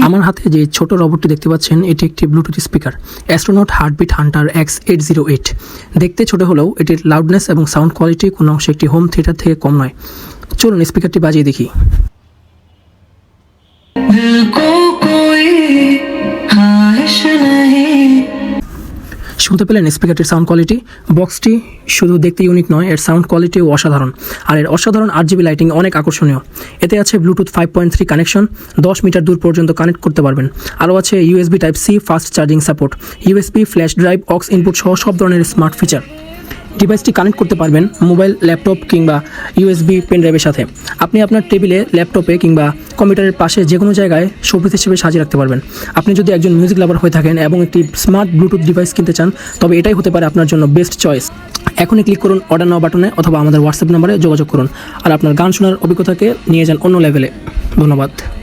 আমার হাতে যে ছোট রবটটি দেখতে পাচ্ছেন এটি একটি Bluetooth speaker astronaut heartbeat Hunter X808। দেখতে ছোট হলেও এটির লাউডনেস এবং সাউন্ড কোয়ালিটি কোনো অংশে একটি হোম থিয়েটার থেকে কম নয়। চলুন স্পিকারটি বাজিয়ে দেখি। শুনতে পেলেন স্পিকারটির সাউন্ড কোয়ালিটি। বক্সটি শুধু দেখতে ইউনিক নয়, এর সাউন্ড কোয়ালিটিও অসাধারণ। আর এর অসাধারণ RGB লাইটিং অনেক আকর্ষণীয়। এতে আছে ব্লুটুথ 5.3 কানেকশন, 10 মিটার দূর পর্যন্ত কানেক্ট করতে পারবেন। আরও আছে USB Type-C fast charging support, USB flash drive, ox input সহ সব ধরনের স্মার্ট ফিচার। ডিভাইসটি কানেক্ট করতে পারবেন মোবাইল, ল্যাপটপ কিংবা USB পেন ড্রাইভের সাথে। আপনি আপনার টেবিলে, ল্যাপটপে কিংবা কম্পিউটারের পাশে যে কোনো জায়গায় শোপিস হিসেবে সাজিয়ে রাখতে পারবেন। আপনি যদি একজন মিউজিক লাভার হয়ে থাকেন এবং একটি স্মার্ট ব্লুটুথ ডিভাইস কিনতে চান, তবে এটাই হতে পারে আপনার জন্য বেস্ট চয়েস। এখনই ক্লিক করুন অর্ডার নাও বাটনে অথবা আমাদের হোয়াটসঅ্যাপ নাম্বারে যোগাযোগ করুন আর আপনার গান শোনার অভিজ্ঞতাকে নিয়ে যান অন্য লেভেলে। ধন্যবাদ।